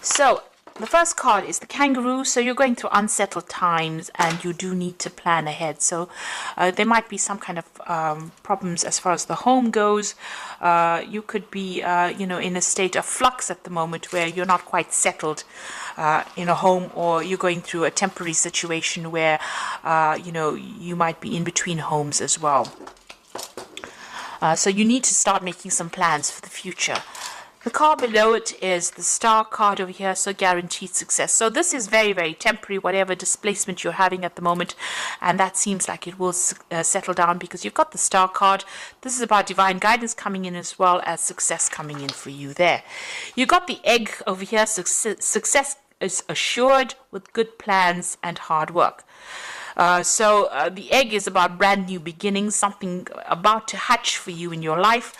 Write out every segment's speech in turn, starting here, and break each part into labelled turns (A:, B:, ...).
A: So the first card is the kangaroo. So you're going through unsettled times and you do need to plan ahead. So there might be some kind of problems as far as the home goes. You could be, in a state of flux at the moment where you're not quite settled in a home, or you're going through a temporary situation where, you might be in between homes as well. So you need to start making some plans for the future. The card below it is the star card over here, so guaranteed success. So this is very, very temporary, whatever displacement you're having at the moment, and that seems like it will settle down because you've got the star card. This is about divine guidance coming in as well as success coming in for you there. You've got the egg over here, success is assured with good plans and hard work. So the egg is about brand new beginnings, something about to hatch for you in your life.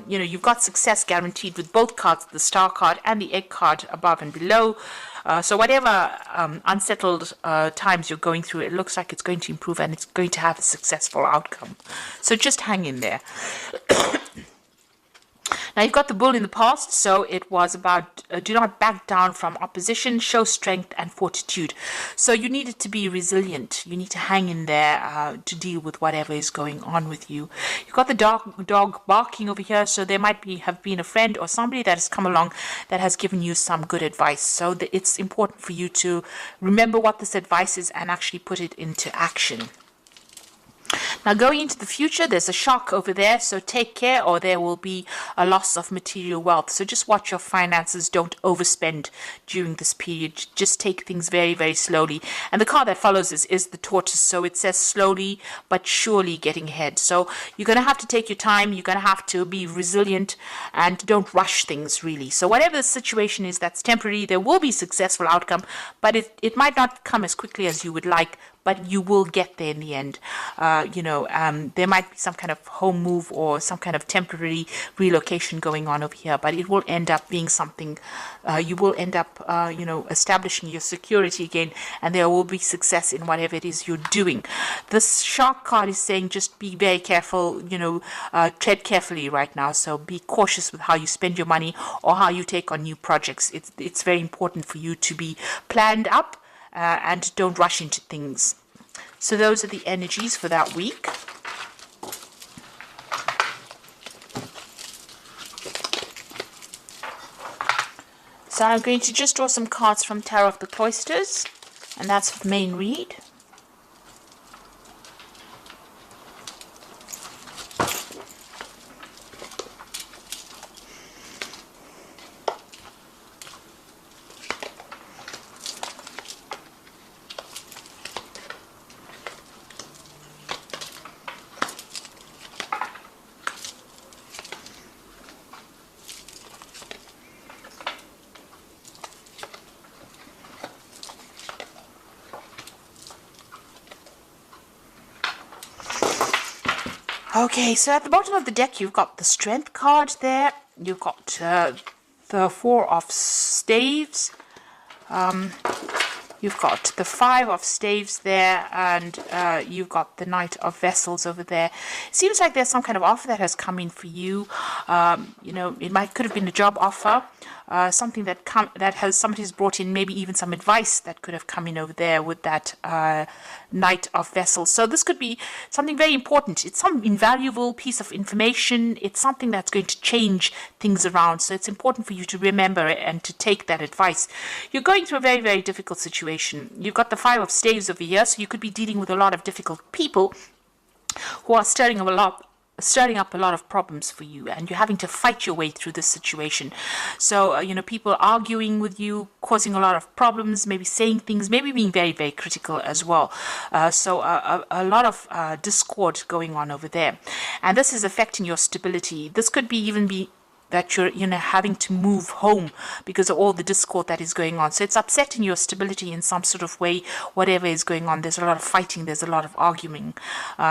A: You've got success guaranteed with both cards, the star card and the egg card above and below. So whatever unsettled times you're going through, it looks like it's going to improve and it's going to have a successful outcome. So just hang in there. Now, you've got the bull in the past, so it was about do not back down from opposition, show strength and fortitude. So you needed to be resilient. You need to hang in there to deal with whatever is going on with you. You've got the dog barking over here, so there might have been a friend or somebody that has come along that has given you some good advice. So it's important for you to remember what this advice is and actually put it into action. Now, going into the future, there's a shark over there, so take care or there will be a loss of material wealth. So just watch your finances, don't overspend during this period. Just take things very, very slowly. And the card that follows is the tortoise, so it says slowly but surely getting ahead. So you're going to have to take your time, you're going to have to be resilient and don't rush things really. So whatever the situation is that's temporary, there will be successful outcome, but it might not come as quickly as you would like, but you will get there in the end. There might be some kind of home move or some kind of temporary relocation going on over here, but it will end up being something, you will end up, establishing your security again, and there will be success in whatever it is you're doing. This shark card is saying just be very careful, tread carefully right now. So be cautious with how you spend your money or how you take on new projects. It's very important for you to be planned up and don't rush into things. So those are the energies for that week. So I'm going to just draw some cards from Tarot of the Cloisters, and that's for the main read. Okay, so at the bottom of the deck, you've got the Strength card there. You've got the Four of Staves. You've got the Five of Staves there, and you've got the Knight of Vessels over there. It seems like there's some kind of offer that has come in for you. It could have been a job offer, something that somebody's brought in, maybe even some advice that could have come in over there with that Knight of Vessels. So this could be something very important. It's some invaluable piece of information. It's something that's going to change things around. So it's important for you to remember it and to take that advice. You're going through a very, very difficult situation. You've got the Five of Staves over here, so you could be dealing with a lot of difficult people who are stirring up a lot of problems for you, and you're having to fight your way through this situation. So people arguing with you, causing a lot of problems, maybe saying things, maybe being very, very critical as well. So a lot of discord going on over there, and this is affecting your stability. This could even be that you're having to move home because of all the discord that is going on. So it's upsetting your stability in some sort of way, whatever is going on. There's a lot of fighting, there's a lot of arguing.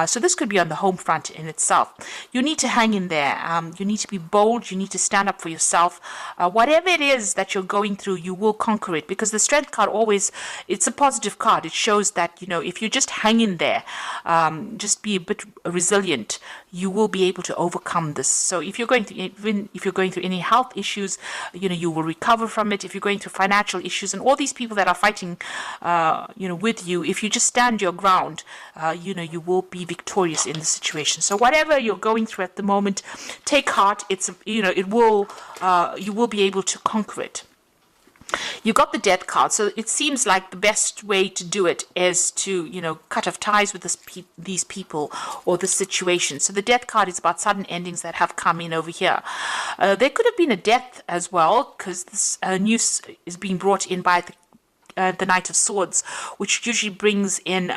A: So this could be on the home front in itself. You need to hang in there. You need to be bold. You need to stand up for yourself. Whatever it is that you're going through, you will conquer it, because the Strength card always, it's a positive card. It shows that, if you just hang in there, just be a bit resilient, you will be able to overcome this. So if you're going through, even if you're going through any health issues, you will recover from it. If you're going through financial issues and all these people that are fighting, with you, if you just stand your ground, you will be victorious in the situation. So whatever you're going through at the moment, take heart. You will be able to conquer it. You got the Death card, so it seems like the best way to do it is to, cut off ties with these people or the situation. So the Death card is about sudden endings that have come in over here. There could have been a death as well, because this news is being brought in by the Knight of Swords, which usually brings in,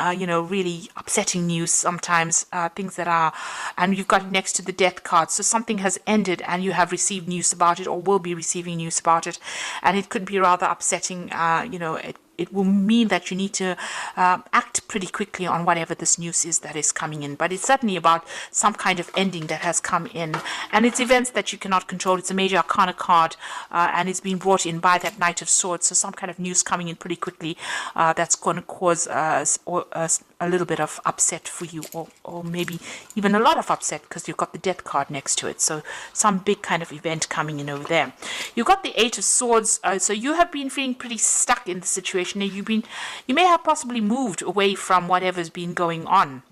A: really upsetting news sometimes, things that are, and you've got it next to the Death card. So something has ended and you have received news about it or will be receiving news about it. And it could be rather upsetting, it will mean that you need to act pretty quickly on whatever this news is that is coming in. But it's certainly about some kind of ending that has come in. And it's events that you cannot control. It's a major arcana card, and it's been brought in by that Knight of Swords. So some kind of news coming in pretty quickly that's going to cause a little bit of upset for you, or maybe even a lot of upset, because you've got the Death card next to it. So some big kind of event coming in over there. You've got the Eight of Swords. So you have been feeling pretty stuck in the situation. You may have possibly moved away from whatever's been going on.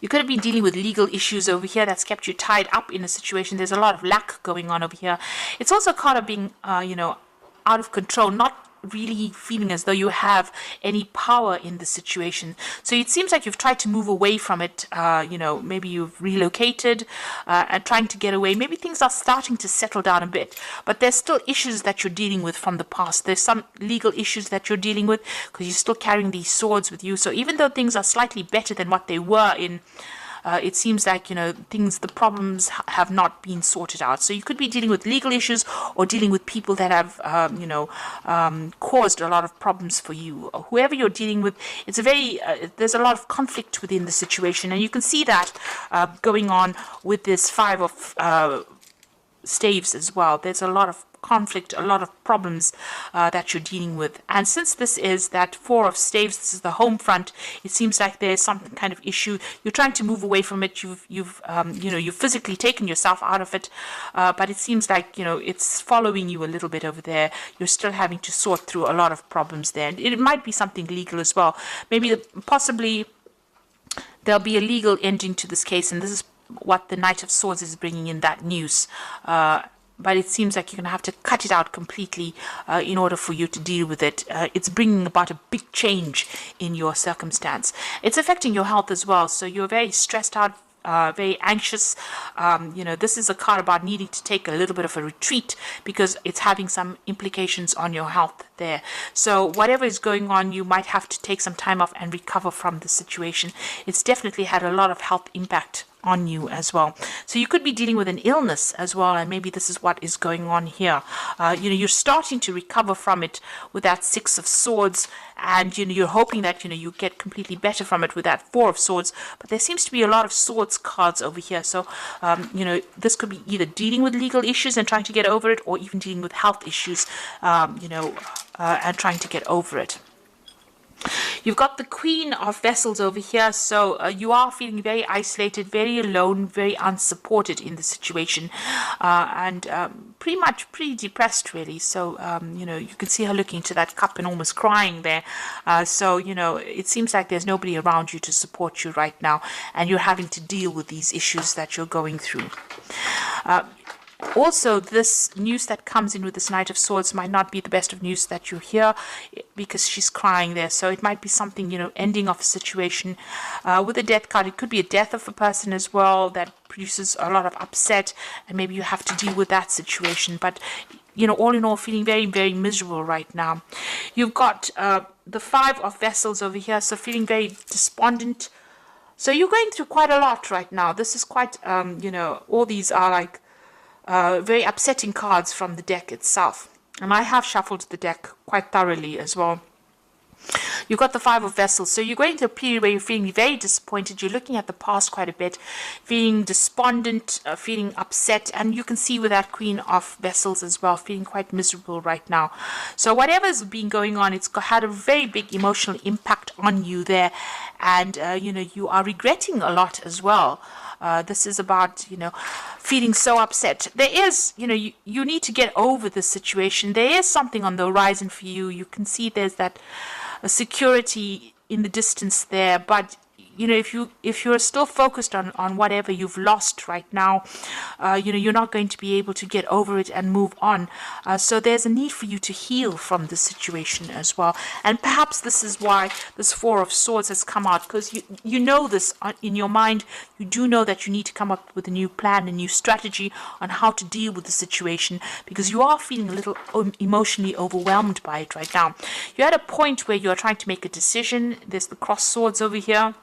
A: You could have been dealing with legal issues over here that's kept you tied up in a situation. There's a lot of lack going on over here. It's also a card of being, out of control, not really feeling as though you have any power in the situation. So it seems like you've tried to move away from it. Maybe you've relocated and trying to get away. Maybe things are starting to settle down a bit, but there's still issues that you're dealing with from the past. There's some legal issues that you're dealing with because you're still carrying these swords with you. So even though things are slightly better than what they were in, it seems like, the problems have not been sorted out. So you could be dealing with legal issues or dealing with people that have, caused a lot of problems for you. Whoever you're dealing with, it's there's a lot of conflict within the situation. And you can see that going on with this Five of Staves as well. There's a lot of conflict, a lot of problems that you're dealing with. And since this is that Four of Staves, this is the home front, it seems like there's some kind of issue. You're trying to move away from it. You've physically taken yourself out of it, but it seems like, it's following you a little bit over there. You're still having to sort through a lot of problems there. And it might be something legal as well. Maybe possibly there'll be a legal ending to this case, and this is what the Knight of Swords is bringing in, that news. But it seems like you're going to have to cut it out completely in order for you to deal with it. It's bringing about a big change in your circumstance. It's affecting your health as well. So you're very stressed out, very anxious. This is a card about needing to take a little bit of a retreat because it's having some implications on your health there. So whatever is going on, you might have to take some time off and recover from the situation. It's definitely had a lot of health impact on you as well. So you could be dealing with an illness as well, and maybe this is what is going on here. You're starting to recover from it with that Six of Swords, and you're hoping that you get completely better from it with that Four of Swords. But there seems to be a lot of swords cards over here. So this could be either dealing with legal issues and trying to get over it, or even dealing with health issues, and trying to get over it. You've got the Queen of Vessels over here, so you are feeling very isolated, very alone, very unsupported in the situation, and pretty depressed, really. So, you can see her looking to that cup and almost crying there. So, it seems like there's nobody around you to support you right now, and you're having to deal with these issues that you're going through. Also, this news that comes in with this Knight of Swords might not be the best of news that you hear, because she's crying there. So it might be something, ending of a situation. With the Death card, it could be a death of a person as well that produces a lot of upset, and maybe you have to deal with that situation. But, all in all, feeling very, very miserable right now. You've got the Five of Vessels over here, so feeling very despondent. So you're going through quite a lot right now. This is quite, all these are like very upsetting cards from the deck itself. And I have shuffled the deck quite thoroughly as well. You've got the Five of Vessels. So you're going through a period where you're feeling very disappointed. You're looking at the past quite a bit, feeling despondent, feeling upset. And you can see with that Queen of Vessels as well, feeling quite miserable right now. So whatever's been going on, it's had a very big emotional impact on you there. And, you are regretting a lot as well. This is about, feeling so upset. There is, you need to get over this situation. There is something on the horizon for you. You can see there's that security in the distance there, but if you're still focused on whatever you've lost right now, you're not going to be able to get over it and move on. So there's a need for you to heal from the situation as well. And perhaps this is why this Four of Swords has come out, because you know this in your mind. You do know that you need to come up with a new plan, a new strategy on how to deal with the situation, because you are feeling a little emotionally overwhelmed by it right now. You're at a point where you're trying to make a decision. There's the cross swords over here.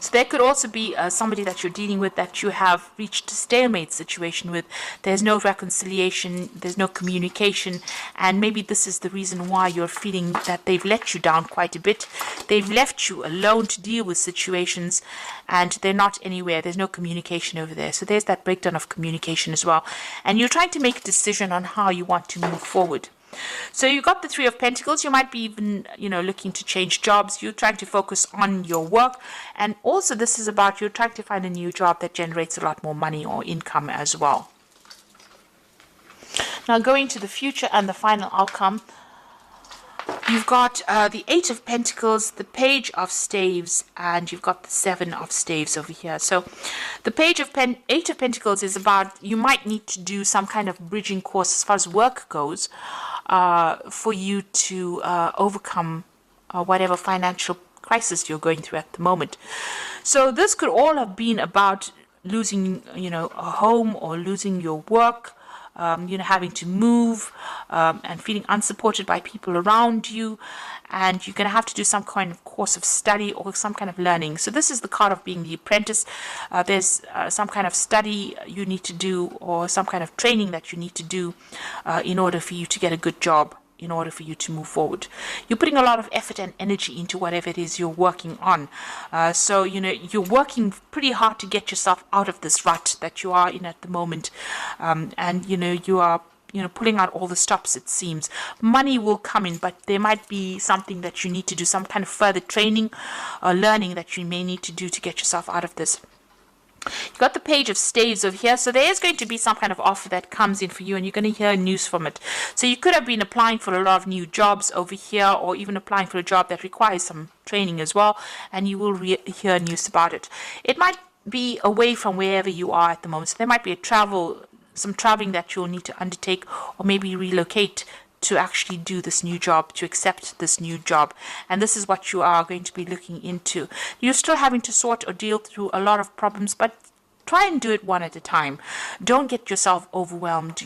A: So there could also be somebody that you're dealing with that you have reached a stalemate situation with. There's no reconciliation, there's no communication, and maybe this is the reason why you're feeling that they've let you down quite a bit. They've left you alone to deal with situations, and they're not anywhere. There's no communication over there. So there's that breakdown of communication as well. And you're trying to make a decision on how you want to move forward. So you got the Three of Pentacles. You might be even, looking to change jobs. You're trying to focus on your work. And also this is about you're trying to find a new job that generates a lot more money or income as well. Now going to the future and the final outcome. You've got the Eight of Pentacles, the Page of Staves, and you've got the Seven of Staves over here. So the Eight of Pentacles is about you might need to do some kind of bridging course as far as work goes for you to overcome whatever financial crisis you're going through at the moment. So this could all have been about losing, a home or losing your work. Having to move and feeling unsupported by people around you, and you're going to have to do some kind of course of study or some kind of learning. So this is the card of being the apprentice. There's some kind of study you need to do or some kind of training that you need to do in order for you to get a good job, in order for you to move forward. You're putting a lot of effort and energy into whatever it is you're working on. So, you're working pretty hard to get yourself out of this rut that you are in at the moment. And, you are, pulling out all the stops, it seems. Money will come in, but there might be something that you need to do, some kind of further training or learning that you may need to do to get yourself out of this. You've got the Page of Staves over here. So there is going to be some kind of offer that comes in for you, and you're going to hear news from it. So you could have been applying for a lot of new jobs over here, or even applying for a job that requires some training as well, and you will hear news about it. It might be away from wherever you are at the moment. So there might be some traveling that you'll need to undertake, or maybe relocate to actually do this new job, to accept this new job. And this is what you are going to be looking into. You're still having to sort or deal through a lot of problems, but try and do it one at a time. Don't get yourself overwhelmed.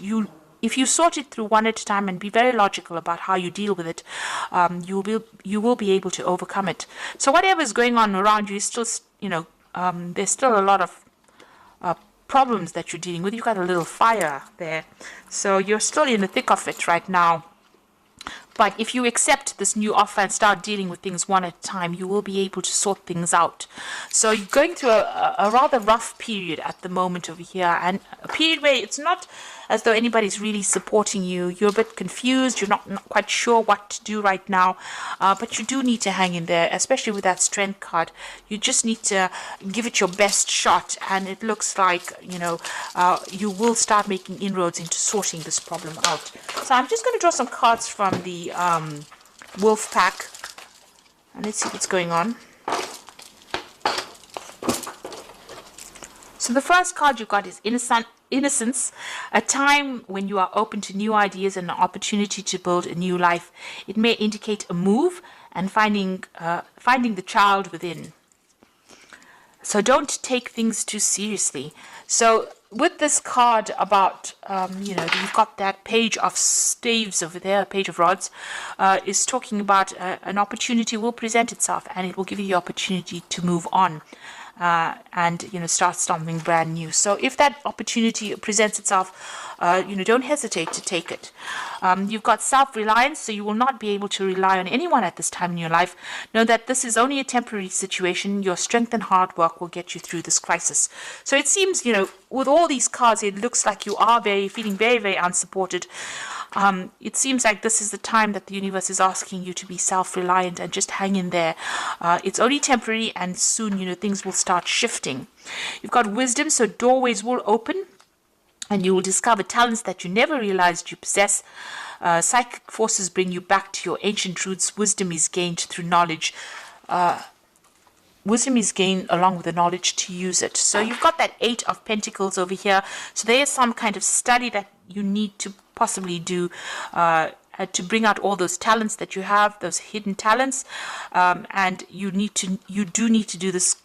A: If you sort it through one at a time and be very logical about how you deal with it, you will be able to overcome it. So whatever is going on around you is still, there's still a lot of problems that you're dealing with. You've got a little fire there, so you're still in the thick of it right now. But if you accept this new offer and start dealing with things one at a time, you will be able to sort things out. So you're going through a rather rough period at the moment over here, and a period where it's not as though anybody's really supporting you. You're a bit confused. You're not quite sure what to do right now, but you do need to hang in there, especially with that Strength card. You just need to give it your best shot, and it looks like, you will start making inroads into sorting this problem out. So I'm just going to draw some cards from the Wolf Pack, and let's see what's going on. So the first card you got is Innocence, a time when you are open to new ideas and an opportunity to build a new life. It may indicate a move and finding the child within. So don't take things too seriously. So with this card about, you've got that Page of Staves over there, Page of Rods, is talking about an opportunity will present itself, and it will give you the opportunity to move on. And start something brand new. So if that opportunity presents itself, don't hesitate to take it. You've got self-reliance, so you will not be able to rely on anyone at this time in your life. Know that this is only a temporary situation. Your strength and hard work will get you through this crisis. So it seems, with all these cards, it looks like you are feeling very, very unsupported. It seems like this is the time that the universe is asking you to be self-reliant and just hang in there. It's only temporary, and soon, things will start shifting. You've got wisdom, so doorways will open, and you will discover talents that you never realized you possess. Psychic forces bring you back to your ancient roots. Wisdom is gained through knowledge. Wisdom is gained along with the knowledge to use it. So you've got that 8 of Pentacles over here. So there is some kind of study that you need to possibly do to bring out all those talents that you have, those hidden talents. And you do need to do this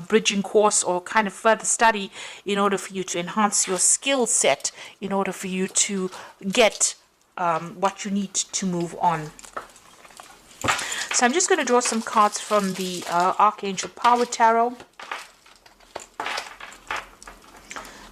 A: bridging course or kind of further study in order for you to enhance your skill set, in order for you to get what you need to move on. So I'm just going to draw some cards from the Archangel Power Tarot.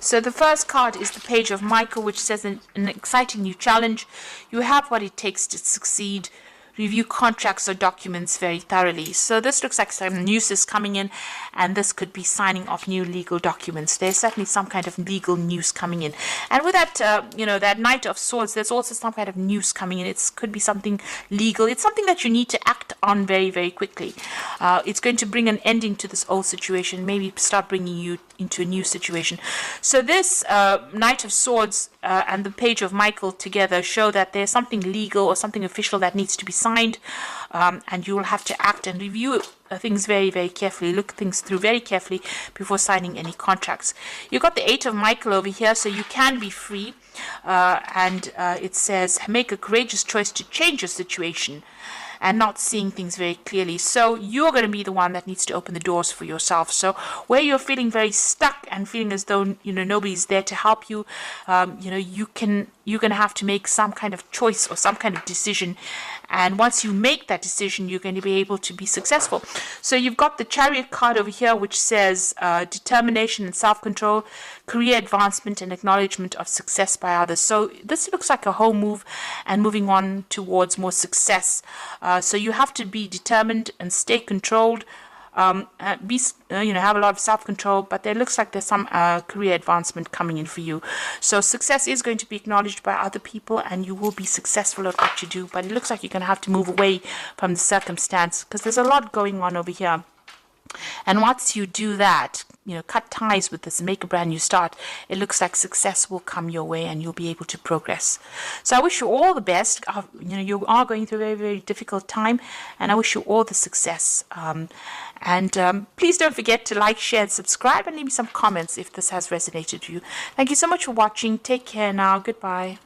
A: So the first card is the Page of Michael, which says an exciting new challenge. You have what it takes to succeed. Review contracts or documents very thoroughly. So this looks like some news is coming in, and this could be signing of new legal documents. There's certainly some kind of legal news coming in. And with that, that Knight of Swords, there's also some kind of news coming in. It could be something legal. It's something that you need to act on very, very quickly. It's going to bring an ending to this old situation, maybe start bringing you into a new situation. So this Knight of Swords and the Page of Michael together show that there's something legal or something official that needs to be signed, and you will have to act and review things very, very carefully, look things through very carefully before signing any contracts. You've got the 8 of Michael over here, so you can be free, and it says make a courageous choice to change your situation and not seeing things very clearly. So you're going to be the one that needs to open the doors for yourself. So where you're feeling very stuck and feeling as though nobody's there to help you, you're going to have to make some kind of choice or some kind of decision. And once you make that decision, you're going to be able to be successful. So you've got the Chariot card over here, which says determination and self-control, career advancement and acknowledgement of success by others. So this looks like a home move and moving on towards more success. So you have to be determined and stay controlled. Have a lot of self-control, but there looks like there's some career advancement coming in for you. So success is going to be acknowledged by other people, and you will be successful at what you do. But it looks like you're going to have to move away from the circumstance, because there's a lot going on over here. And once you do that, cut ties with this and make a brand new start, it looks like success will come your way and you'll be able to progress. So I wish you all the best. You are going through a very, very difficult time, and I wish you all the success. Please don't forget to like, share, and subscribe, and leave me some comments if this has resonated with you. Thank you so much for watching. Take care now. Goodbye.